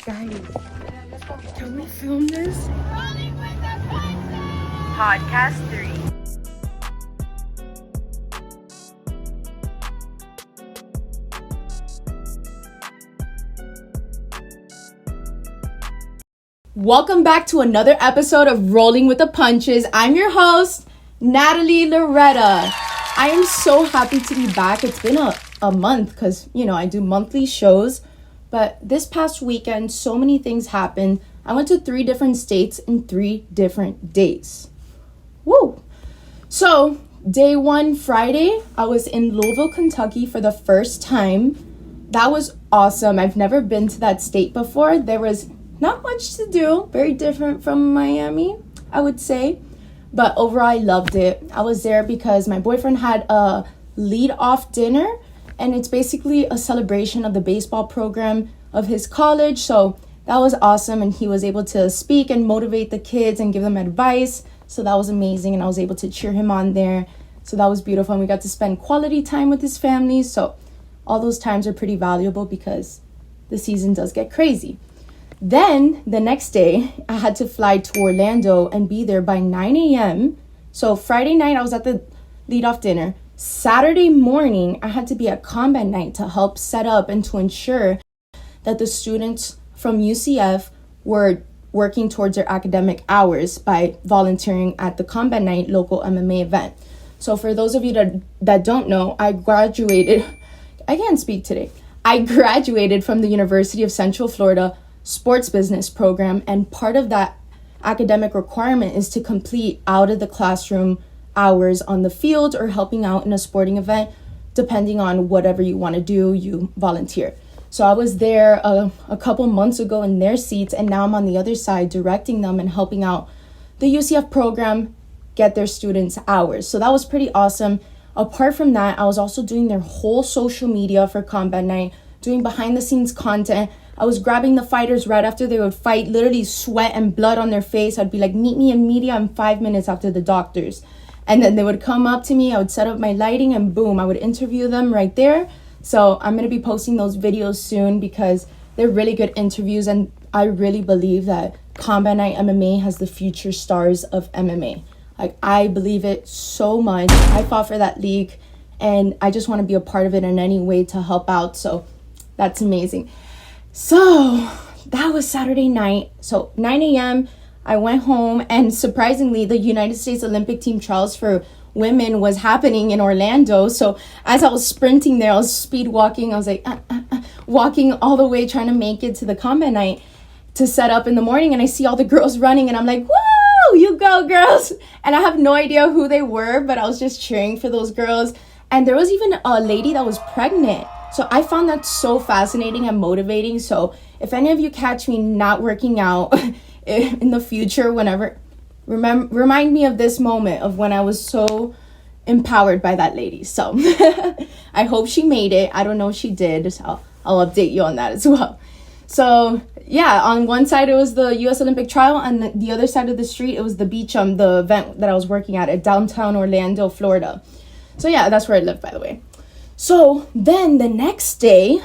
Guys, can we film this? Podcast 3. Welcome back to another episode of Rolling with the Punches. I'm your host, Natalie Loretta. I am so happy to be back. It's been a month because, I do monthly shows. But this past weekend, so many things happened. I went to 3 different states in 3 different days. Woo! So, day 1, Friday, I was in Louisville, Kentucky for the first time. That was awesome. I've never been to that state before. There was not much to do. Very different from Miami, I would say. But overall, I loved it. I was there because my boyfriend had a lead-off dinner. And it's basically a celebration of the baseball program of his college. So that was awesome. And he was able to speak and motivate the kids and give them advice. So that was amazing. And I was able to cheer him on there. So that was beautiful. And we got to spend quality time with his family. So all those times are pretty valuable because the season does get crazy. Then the next day, I had to fly to Orlando and be there by 9 a.m. So Friday night, I was at the lead-off dinner. Saturday morning, I had to be at combat night to help set up and to ensure that the students from UCF were working towards their academic hours by volunteering at the combat night local MMA event. So for those of you that don't know, I can't speak today. I graduated from the University of Central Florida sports business program, and part of that academic requirement is to complete out of the classroom hours on the field or helping out in a sporting event. Depending on whatever you want to do, you volunteer. So I was there a couple months ago in their seats, and now I'm on the other side directing them and helping out the UCF program get their students hours. So that was pretty awesome. Apart from that, I was also doing their whole social media for combat night, doing behind the scenes content. I was grabbing the fighters right after they would fight, literally sweat and blood on their face. I'd be like, meet me in media in 5 minutes after the doctors. And then they would come up to me, I would set up my lighting, and boom, I would interview them right there. So I'm going to be posting those videos soon because they're really good interviews. And I really believe that Combat Night MMA has the future stars of MMA. Like, I believe it so much. I fought for that league, and I just want to be a part of it in any way to help out. So that's amazing. So that was Saturday night. So 9 a.m., I went home, and surprisingly, the United States Olympic team trials for women was happening in Orlando. So as I was sprinting there, I was speed walking. I was like, walking all the way, trying to make it to the combat night to set up in the morning. And I see all the girls running, and I'm like, woo, you go, girls. And I have no idea who they were, but I was just cheering for those girls. And there was even a lady that was pregnant. So I found that so fascinating and motivating. So if any of you catch me not working out in the future, whenever, remind me of this moment of when I was so empowered by that lady. So I hope she made it. I don't know if she did. So I'll update you on that as well. So yeah, on one side it was the U.S. Olympic trial, and the other side of the street it was the beach, the event that I was working at downtown Orlando, Florida. So yeah, that's where I live, by the way. So then the next day,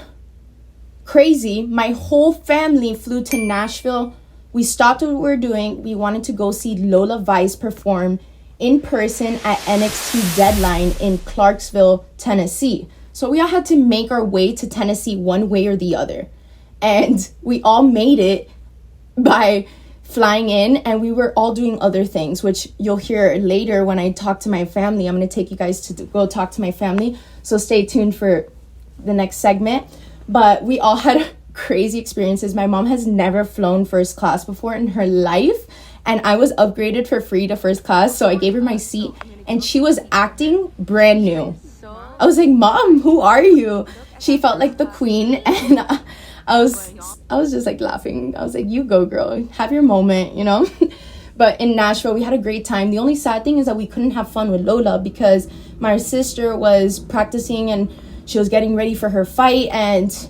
crazy, my whole family flew to Nashville. We stopped what we were doing. We wanted to go see Lola Vice perform in person at NXT Deadline in Clarksville, Tennessee. So we all had to make our way to Tennessee one way or the other. And we all made it by flying in, and we were all doing other things, which you'll hear later when I talk to my family. I'm going to take you guys to go talk to my family. So stay tuned for the next segment. But we all had crazy experiences. My mom has never flown first class before in her life, and I was upgraded for free to first class, so I gave her my seat, and she was acting brand new. I was like, Mom, who are you? She felt like the queen, and I was just like laughing. I was like, you go, girl, have your moment, But in Nashville, we had a great time. The only sad thing is that we couldn't have fun with Lola because my sister was practicing and she was getting ready for her fight, and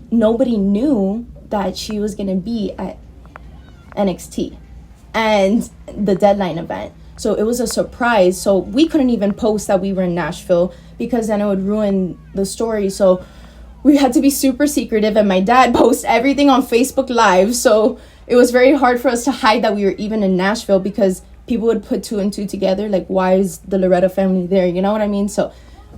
nobody knew that she was going to be at NXT and the Deadline event. So it was a surprise. So we couldn't even post that we were in Nashville because then it would ruin the story. So we had to be super secretive, and my dad posts everything on Facebook Live. So it was very hard for us to hide that we were even in Nashville, because people would put two and two together. Like, why is the Loretta family there? You know what I mean? So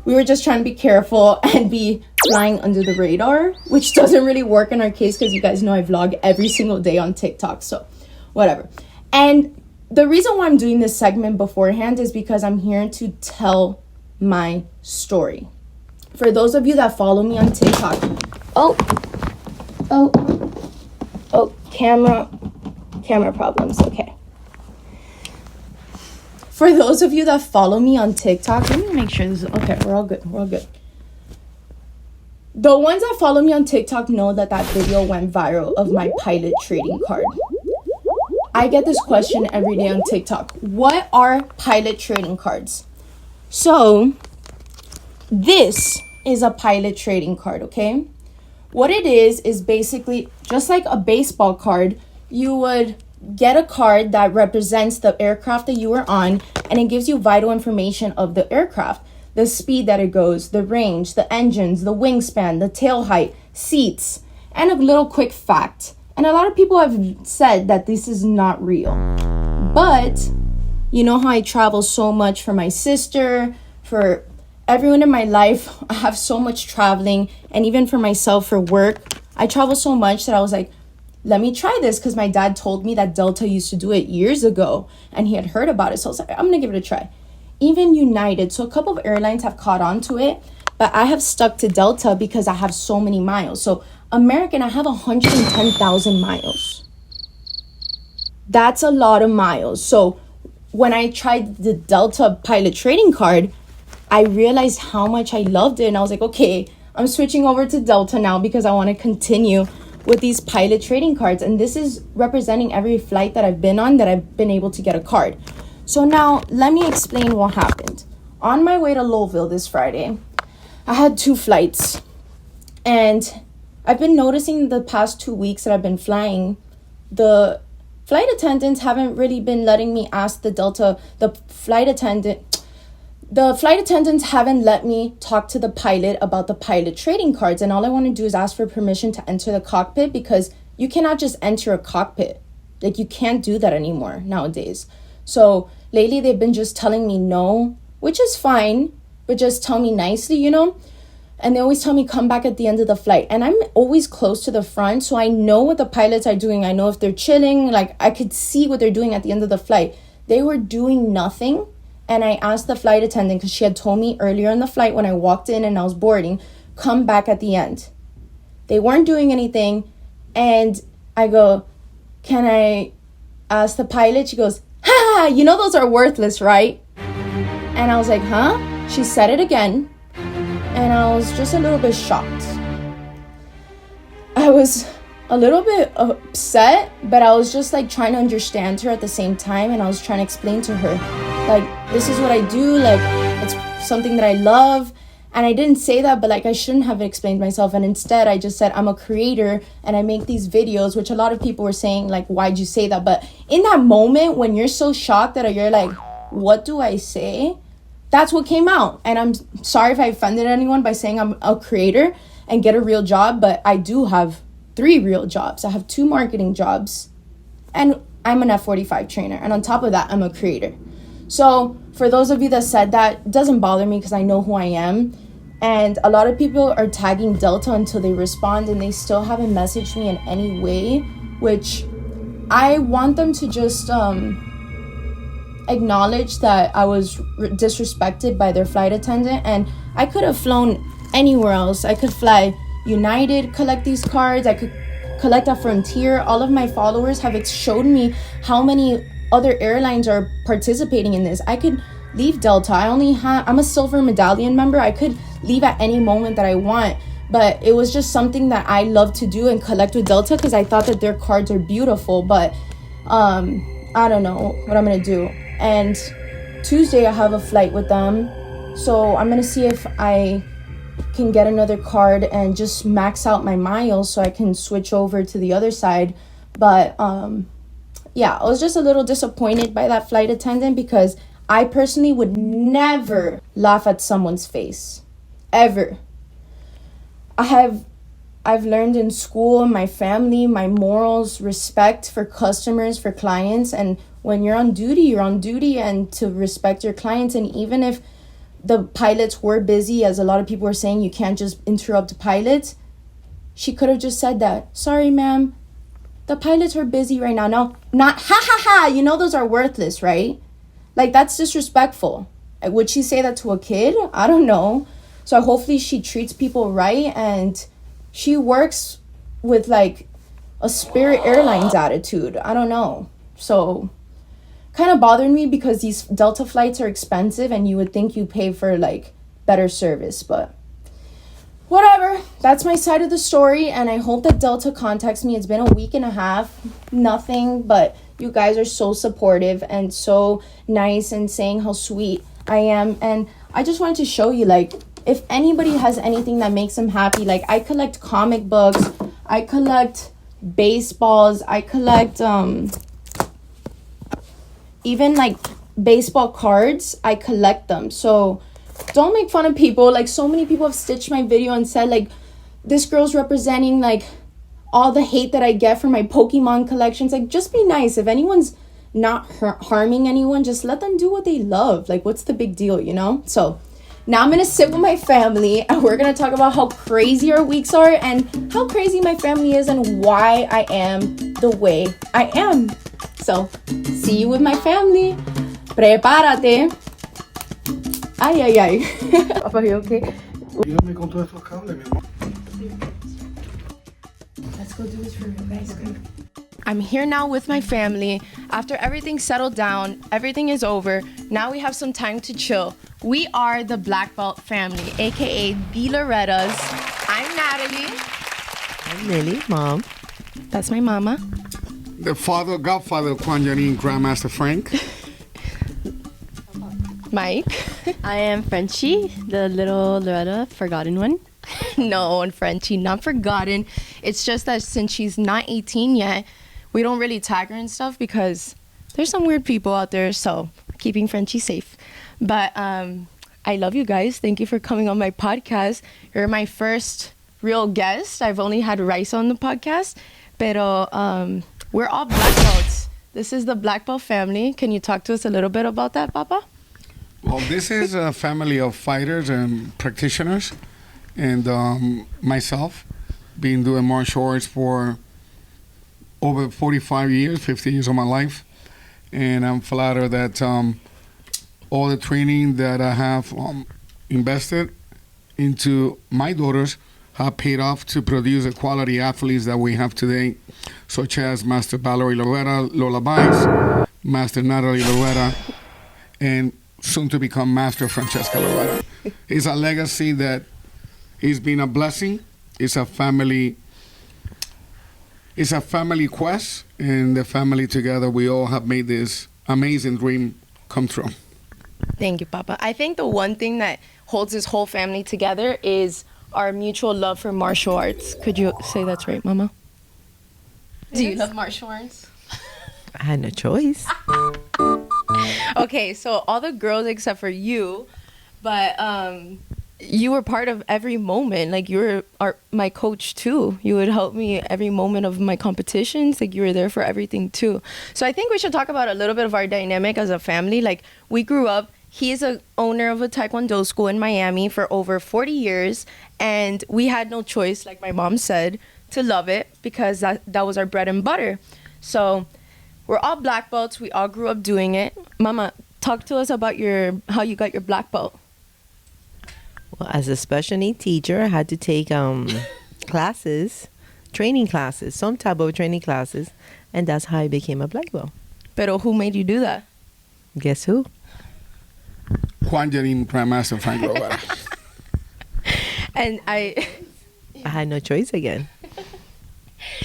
we were just trying to be careful and be flying under the radar, which doesn't really work in our case, because you guys know I vlog every single day on TikTok. So whatever. And the reason why I'm doing this segment beforehand is because I'm here to tell my story. For those of you that follow me on TikTok, camera problems. Okay. For those of you that follow me on TikTok, let me make sure this is okay. We're all good. The ones that follow me on TikTok know that video went viral of my pilot trading card. I get this question every day on TikTok. What are pilot trading cards? So this is a pilot trading card, okay? What it is basically just like a baseball card. You would get a card that represents the aircraft that you were on, and it gives you vital information of the aircraft. The speed that it goes, the range, the engines, the wingspan, the tail height, seats, and a little quick fact. And a lot of people have said that this is not real. But you know how I travel so much for my sister, for everyone in my life. I have so much traveling, and even for myself for work. I travel so much that I was like, let me try this, because my dad told me that Delta used to do it years ago and he had heard about it. So I was like, I'm going to give it a try. Even United, so a couple of airlines have caught on to it, but I have stuck to Delta because I have so many miles. So American, I have 110,000 miles. That's a lot of miles. So when I tried the Delta pilot trading card, I realized how much I loved it. And I was like, okay, I'm switching over to Delta now because I want to continue with these pilot trading cards. And this is representing every flight that I've been on that I've been able to get a card. So now let me explain what happened. On my way to Louisville this Friday, I had 2 flights. And I've been noticing the past 2 weeks that I've been flying, the flight attendants haven't really been letting me ask the flight attendants haven't let me talk to the pilot about the pilot trading cards. And all I want to do is ask for permission to enter the cockpit, because you cannot just enter a cockpit. Like, you can't do that anymore nowadays. So lately they've been just telling me no, which is fine, but just tell me nicely, you know? And they always tell me come back at the end of the flight. And I'm always close to the front, so I know what the pilots are doing. I know if they're chilling. Like, I could see what they're doing at the end of the flight. They were doing nothing. And I asked the flight attendant, because she had told me earlier in the flight when I walked in and I was boarding, come back at the end. They weren't doing anything. And I go, can I ask the pilot? She goes, ha, you know those are worthless, right? And I was like, huh? She said it again. And I was just a little bit shocked. I was a little bit upset, but I was just like trying to understand her at the same time. And I was trying to explain to her, like, this is what I do. Like, it's something that I love. And I didn't say that, but like, I shouldn't have explained myself. And instead I just said, I'm a creator and I make these videos, which a lot of people were saying, like, why'd you say that? But in that moment when you're so shocked that you're like, what do I say? That's what came out. And I'm sorry if I offended anyone by saying I'm a creator and get a real job, but I do have 3 real jobs. I have 2 marketing jobs, and I'm an F45 trainer. And on top of that, I'm a creator. So for those of you that said that, it doesn't bother me because I know who I am. And a lot of people are tagging Delta until they respond, and they still haven't messaged me in any way, which I want them to just acknowledge that I was disrespected by their flight attendant. And I could have flown anywhere else. I could fly United, collect these cards. I could collect at Frontier. All of my followers have showed me how many other airlines are participating in this. I could leave Delta. I'm a silver medallion member. I could leave at any moment that I want, but it was just something that I love to do and collect with Delta because I thought that their cards are beautiful. But I don't know what I'm gonna do. And Tuesday I have a flight with them, so I'm gonna see if I can get another card and just max out my miles so I can switch over to the other side. But yeah, I was just a little disappointed by that flight attendant because I personally would never laugh at someone's face, ever. I've learned in school, my family, my morals, respect for customers, for clients. And when you're on duty, you're on duty, and to respect your clients. And even if the pilots were busy, as a lot of people were saying, you can't just interrupt the pilots. She could have just said that. Sorry, ma'am. The pilots are busy right now. No, not ha ha ha. You know those are worthless, right? Like, that's disrespectful. Would she say that to a kid? I don't know. So hopefully she treats people right, and she works with like a Spirit Airlines attitude. I don't know. So kind of bothered me because these Delta flights are expensive and you would think you pay for like better service, but whatever. That's my side of the story, and I hope that Delta contacts me. It's been a week and a half, nothing, but you guys are so supportive and so nice and saying how sweet I am. And I just wanted to show you, like, if anybody has anything that makes them happy, like, I collect comic books, I collect baseballs, I collect even like baseball cards. I collect them. So don't make fun of people. Like, so many people have stitched my video and said, like, this girl's representing like all the hate that I get from my Pokemon collections. Like, just be nice. If anyone's not harming anyone, just let them do what they love. Like, what's the big deal, you know? So now I'm gonna sit with my family and we're gonna talk about how crazy our weeks are and how crazy my family is and why I am the way I am. So see you with my family. Prepárate. Ay, ay, ay. Papa, you okay? Let's go do this for real, guys. I'm here now with my family. After everything settled down, everything is over. Now we have some time to chill. We are the Black Belt family, aka the Lorettas. I'm Natalie. I'm Millie, mom. That's my mama. The godfather of Juan Janine, Grandmaster Frank. Mike. I am Frenchie, the little Loretta, forgotten one. No, and Frenchie, not forgotten. It's just that since she's not 18 yet, we don't really tag her and stuff because there's some weird people out there, so keeping Frenchie safe. But I love you guys. Thank you for coming on my podcast. You're my first real guest. I've only had Rice on the podcast, pero we're all black belts. This is the Black Belt family. Can you talk to us a little bit about that, Papa? Well, this is a family of fighters and practitioners, and myself, been doing martial arts for over 45 years, 50 years of my life, and I'm flattered that all the training that I have invested into my daughters have paid off to produce the quality athletes that we have today, such as Master Valerie Loretta, Lola Bice, Master Natalie Loretta, and soon to become Master Francesca Loretta. It's a legacy that has been a blessing. It's a family quest, and the family together, we all have made this amazing dream come true. Thank you, Papa. I think the one thing that holds this whole family together is our mutual love for martial arts. Could you say that's right, Mama? Do you love martial arts? I had no choice. Okay, so all the girls except for you, but you were part of every moment. Like, you were my coach too. You would help me every moment of my competitions. Like, you were there for everything too. So I think we should talk about a little bit of our dynamic as a family. Like, we grew up. He's a owner of a Taekwondo school in Miami for over 40 years, and we had no choice, like my mom said, to love it because that was our bread and butter. So we're all black belts. We all grew up doing it. Mama, talk to us about how you got your black belt. Well, as a special need teacher, I had to take training classes, some type of training classes, and that's how I became a black belt. Pero who made you do that? Guess who? Juan Janine, Grandmaster Frank Loretta. And I had no choice again.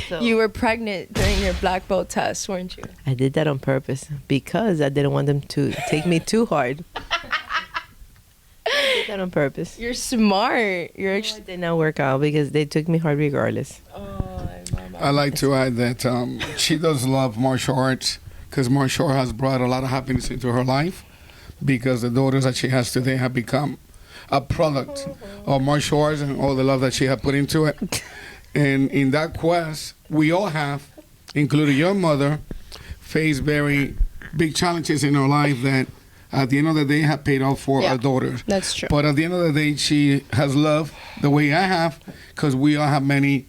So you were pregnant during your black belt test, weren't you? I did that on purpose because I didn't want them to take me too hard. I did that on purpose. You're smart. It did not work out because they took me hard regardless. I like to add that she does love martial arts because martial arts has brought a lot of happiness into her life because the daughters that she has today have become a product of martial arts and all the love that she had put into it. And in that quest, we all have, including your mother, faced very big challenges in our life that at the end of the day have paid off for our daughters. That's true. But at the end of the day, she has loved the way I have, because we all have many,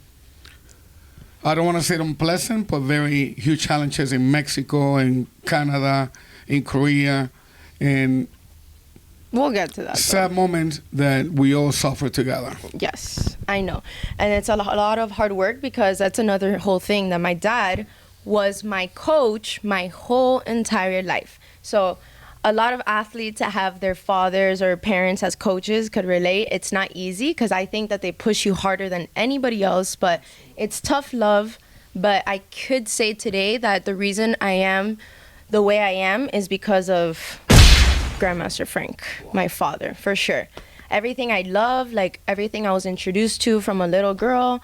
I don't want to say unpleasant, but very huge challenges in Mexico, in Canada, in Korea, and We'll get to that. sad moments that we all suffer together. Yes, I know. And it's a lot of hard work, because that's another whole thing, that my dad was my coach my whole entire life. So a lot of athletes that have their fathers or parents as coaches could relate. It's not easy, because I think that they push you harder than anybody else, but it's tough love. But I could say today that the reason I am the way I am is because of Grandmaster Frank, my father, for sure. Everything I love, like everything I was introduced to from a little girl,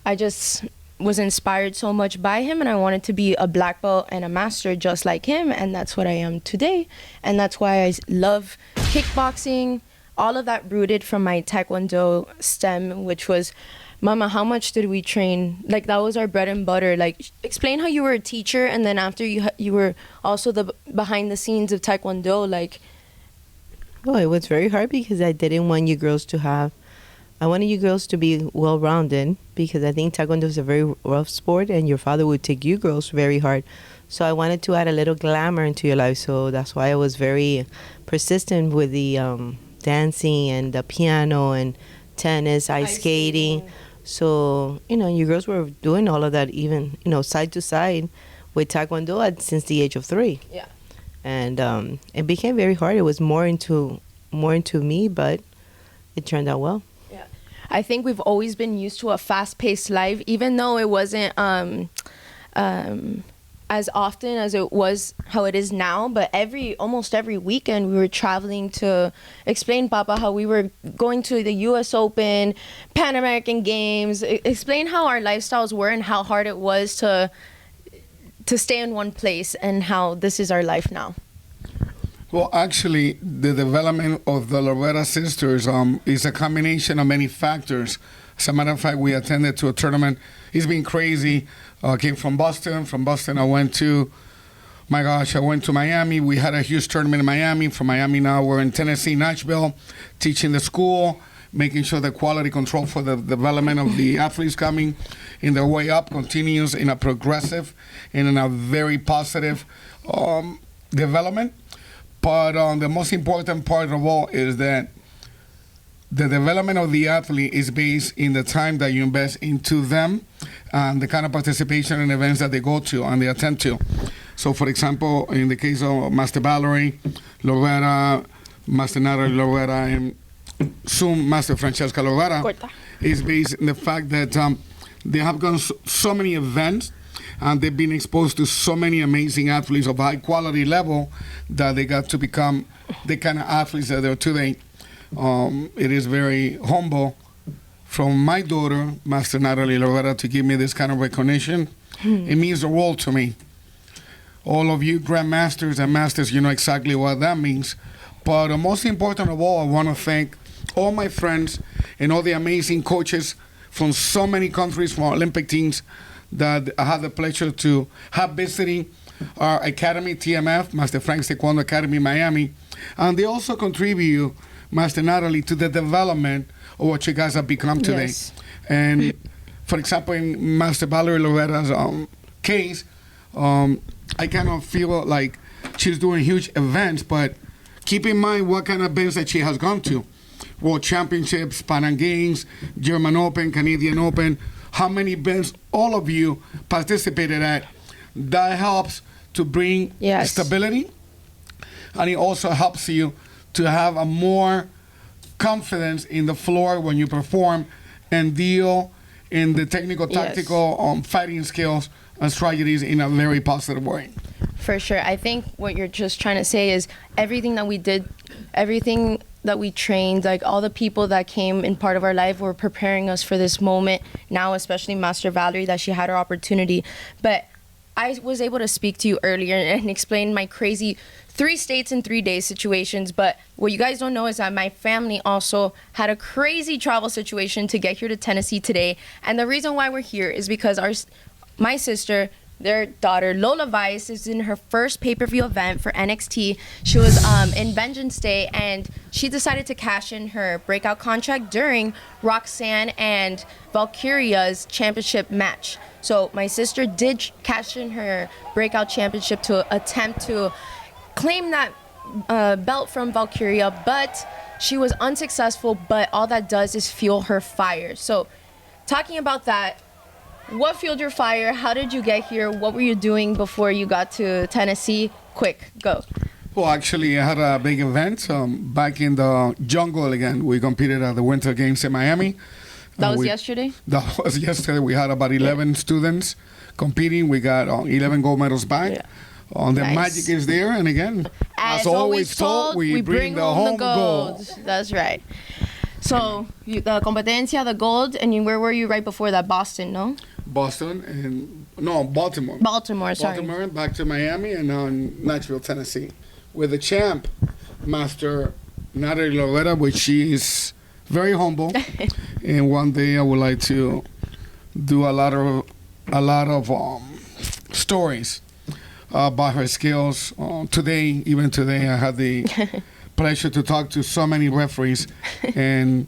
I just was inspired so much by him, and I wanted to be a black belt and a master just like him, and that's what I am today. And that's why I love kickboxing, all of that rooted from my Taekwondo stem, which was, Mama, how much did we train? Like, that was our bread and butter. Like, explain how you were a teacher, and then after you were also the behind the scenes of Taekwondo, like. Well, it was very hard because I didn't want you girls to have. I wanted you girls to be well-rounded, because I think Taekwondo is a very rough sport, and your father would take you girls very hard. So I wanted to add a little glamour into your life. So that's why I was very persistent with the dancing and the piano and tennis, ice skating. So, you girls were doing all of that, even, side to side with Taekwondo since the age of 3. Yeah. And it became very hard. It was more into me, but it turned out well. Yeah, I think we've always been used to a fast-paced life, even though it wasn't as often as it was how it is now. But almost every weekend we were traveling to explain, Papa, how we were going to the U.S. Open, Pan American Games. Explain how our lifestyles were and how hard it was to stay in one place, and how this is our life now. Well, actually, the development of the Loretta sisters is a combination of many factors. As a matter of fact, we attended to a tournament. It's been crazy. Came from Boston. From Boston, I went to Miami. We had a huge tournament in Miami. From Miami, now we're in Tennessee, Nashville, teaching the school, making sure the quality control for the development of the athletes coming in their way up continues in a progressive and in a very positive development. But the most important part of all is that the development of the athlete is based in the time that you invest into them and the kind of participation in events that they go to and they attend to. So, for example, in the case of Master Valerie, Loretta, Master Natalie Loretta, and soon Master Francesca Loretta, is based in the fact that they have gone so many events and they've been exposed to so many amazing athletes of high quality level that they got to become the kind of athletes that they're today. It is very humble from my daughter, Master Natalie Loretta, to give me this kind of recognition. It means the world to me. All of you grandmasters and masters, you know exactly what that means. But most important of all, I want to thank all my friends and all the amazing coaches from so many countries, from Olympic teams, that I had the pleasure to have visiting our academy, TMF, Master Frank's Taekwondo Academy, Miami. And they also contribute, Master Natalie, to the development of what you guys have become today. Yes. And for example, in Master Valerie Loretta's case, I kind of feel like she's doing huge events, but keep in mind what kind of events that she has gone to. World Championships, Pan Am Games, German Open, Canadian Open, how many events all of you participated at. That helps to bring stability, and it also helps you to have a more confidence in the floor when you perform and deal in the technical, tactical, fighting skills and strategies in a very positive way. For sure. I think what you're just trying to say is everything that we did, everything that we trained, like all the people that came in part of our life were preparing us for this moment now, especially Master Valerie, that she had her opportunity. But I was able to speak to you earlier and explain my crazy 3 states in 3 days situations. But what you guys don't know is that my family also had a crazy travel situation to get here to Tennessee today. And the reason why we're here is because my sister, their daughter Lola Vice, is in her first pay-per-view event for NXT. She was in Vengeance Day, and she decided to cash in her breakout contract during Roxanne and Valkyria's championship match. So my sister did cash in her breakout championship to attempt to claim that belt from Valkyria, but she was unsuccessful. But all that does is fuel her fire. So talking about that, what fueled your fire? How did you get here? What were you doing before you got to Tennessee? Quick, go. Well, actually, I had a big event back in the jungle again. We competed at the Winter Games in Miami. That was yesterday? That was yesterday. We had about 11 students competing. We got 11 gold medals back. Yeah. The Nice. magic is there. And again, as always told, we bring the home gold. That's right. So, the competencia, the gold, and where were you right before that? Boston, no? Baltimore. Baltimore, sorry. Baltimore, back to Miami, and now in Nashville, Tennessee, with the champ, Master Natalie Loretta, which she is very humble. And one day I would like to do a lot of stories about her skills. Even today, I had the pleasure to talk to so many referees, and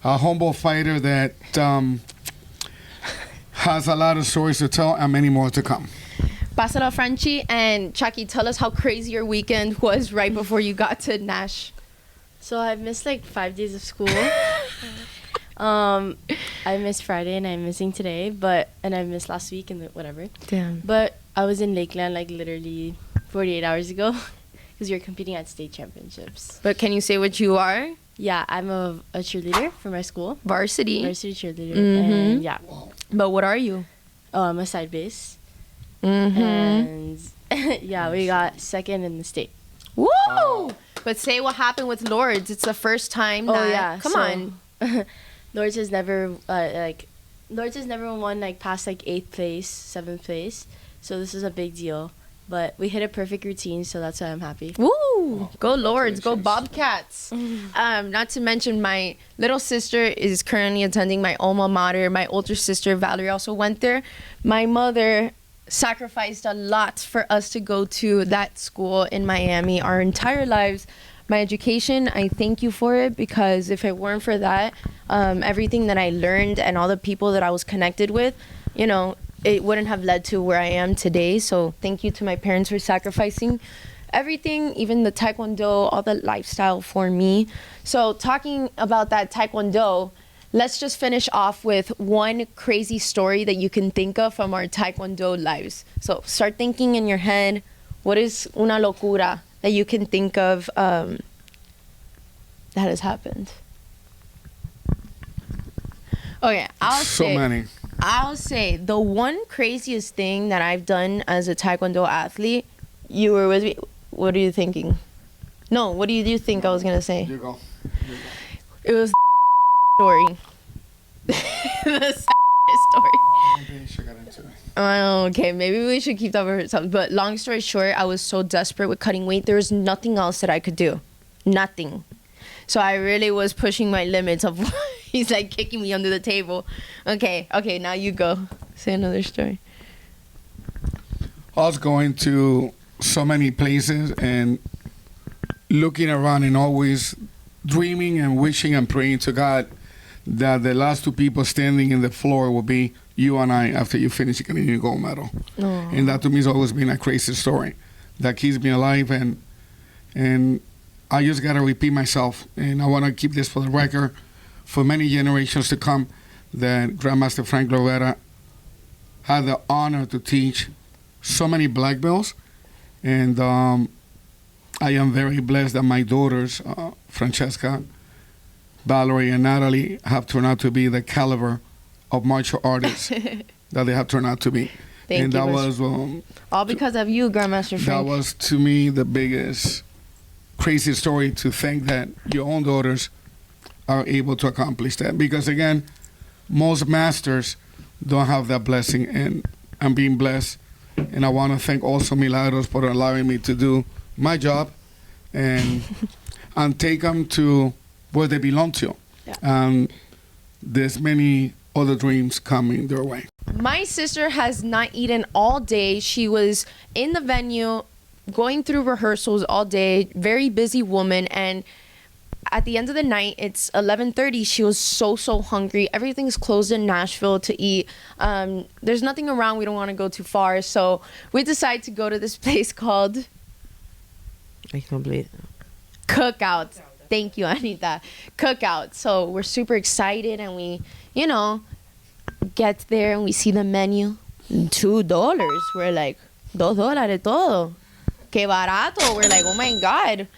a humble fighter that has a lot of stories to tell and many more to come. Pásala, Franchi, and Chucky, tell us how crazy your weekend was right before you got to Nash. So I missed like 5 days of school. I missed Friday and I'm missing today, and I missed last week and whatever. Damn. But I was in Lakeland like literally 48 hours ago because we were competing at state championships. But can you say what you are? Yeah, I'm a cheerleader for my school. Varsity. Varsity cheerleader. Mhm. And yeah. But what are you? I'm a side base. Mm-hmm. And yeah, we got second in the state. Woo! But say what happened with Lords. It's the first time that... Oh yeah. Come so, on. Lords has never won like past like 8th place, 7th place. So this is a big deal. But we hit a perfect routine, so that's why I'm happy. Woo! Go Lords, go Bobcats. Not to mention my little sister is currently attending my alma mater. My older sister Valerie also went there. My mother sacrificed a lot for us to go to that school in Miami our entire lives. My education, I thank you for it, because if it weren't for that, everything that I learned and all the people that I was connected with, it wouldn't have led to where I am today. So thank you to my parents for sacrificing everything, even the Taekwondo, all the lifestyle for me. So talking about that Taekwondo, let's just finish off with one crazy story that you can think of from our Taekwondo lives. So start thinking in your head, what is una locura that you can think of that has happened? Okay, I'll say the one craziest thing that I've done as a Taekwondo athlete, you were with me. What are you thinking? No, what do you think I was going to say? You go. It was story. The story. Okay, maybe we should keep that for ourselves. But long story short, I was so desperate with cutting weight. There was nothing else that I could do. Nothing. So I really was pushing my limits of... He's like kicking me under the table. Okay, now you go. Say another story. I was going to so many places and looking around and always dreaming and wishing and praying to God that the last 2 people standing in the floor will be you and I after you finish getting your gold medal. Aww. And that to me has always been a crazy story that keeps me alive, and I just got to repeat myself, and I want to keep this for the record for many generations to come, that Grandmaster Frank Loretta had the honor to teach so many black belts, and I am very blessed that my daughters, Francesca, Valerie, and Natalie, have turned out to be the caliber of martial artists that they have turned out to be. Thank and you. that was all because of you, Grandmaster Frank. That was to me the biggest crazy story, to think that your own daughters are able to accomplish that, because again, most masters don't have that blessing, and I'm being blessed And I want to thank also Milagros for allowing me to do my job and and take them to where they belong to. Yeah. And there's many other dreams coming their way. My sister has not eaten all day. She was in the venue going through rehearsals all day, very busy woman, and at the end of the night, it's 11:30. She was so hungry. Everything's closed in Nashville to eat. There's nothing around. We don't want to go too far, so we decided to go to this place called I can't believe it. Cookout. Thank you, Anita. Cookout. So we're super excited, and we, get there and we see the menu. $2. We're like, $2 todo. Qué barato. We're like, oh my God.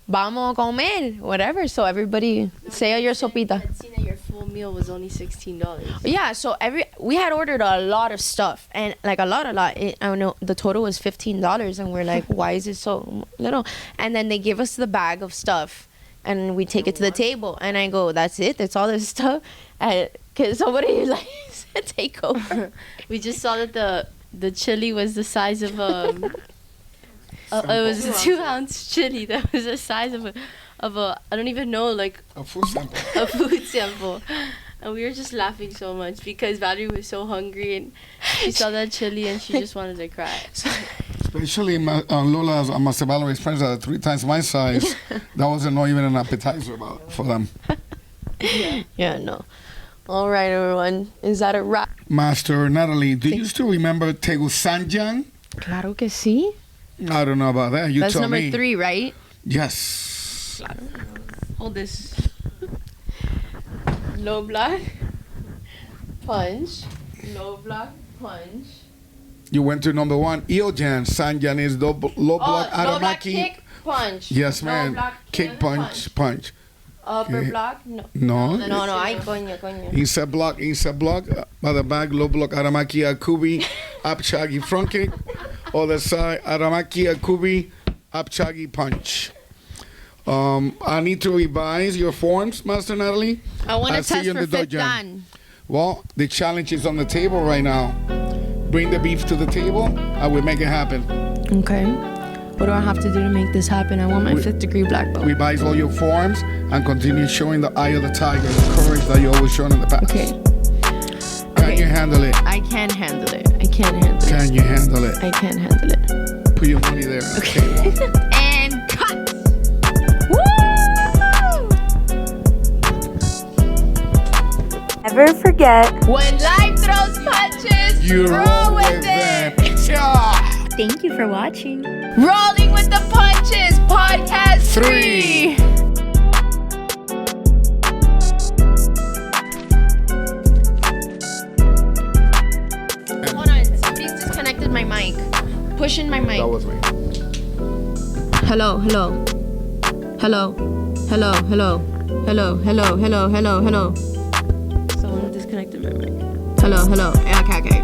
Vamos a comer. Whatever. So everybody say your sopita. I'd seen that your full meal was only $16. Yeah, so we had ordered a lot of stuff, and like a lot. I don't know, the total was $15, and we're like, why is it so little? And then they give us the bag of stuff, and we take it to the table, and I go, that's it? That's all this stuff? Cause somebody like said take over. We just saw that the chili was the size of it was a 2-ounce chili that was the size of a I don't even know, like A food sample. a food sample. And we were just laughing so much because Valerie was so hungry and she saw that chili and she just wanted to cry. Especially Lola's and Master Valerie's friends that are 3 times my size. That wasn't not even an appetizer for them. Yeah, no. All right, everyone. Is that a wrap? Master Natalie, do you still remember Tegusanjan? Claro que sí. I don't know about that. You That's tell number me. 3, right? Yes. Hold this. Low block, punch. Low block, punch. You went to number 1. Iojan. Sanjan is low block Low block Aramaki. kick, punch. Yes, Low man. block, Kick, punch. Upper Okay. block, no. No. No, ay, coño. Inside block, by the back, low block, Aramaki, Akubi, Upchagi, front kick. Other side, Aramaki, Akubi, Upchagi, punch. I need to revise your forms, Master Natalie. I want I'll to see test you in for the fifth dojo. dan. Well, the challenge is on the table right now. Bring the beef to the table, and we make it happen. Okay. What do I have to do to make this happen? I want my 5th degree black belt. Revise all your forms and continue showing the eye of the tiger, the courage that you always shown in the past. Okay. Can you handle it? I can handle it. I can handle it. Can you handle it? I can handle it. Put your money there. Okay. And cut. Woo! Never forget. When life throws punches, You roll with it. Yeah. Thank you for watching. Rolling with the Punches, podcast 3. Hold on, somebody's disconnected my mic. Pushing my mic. That was me. Hello. Someone disconnected my mic. Hello. Okay.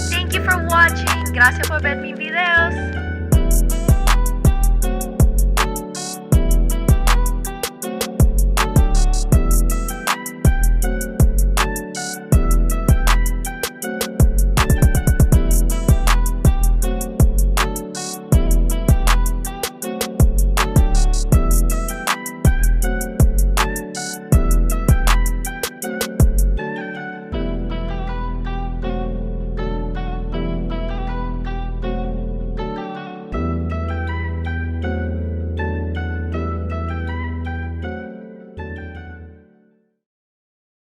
Thank you for watching. Gracias por ver mi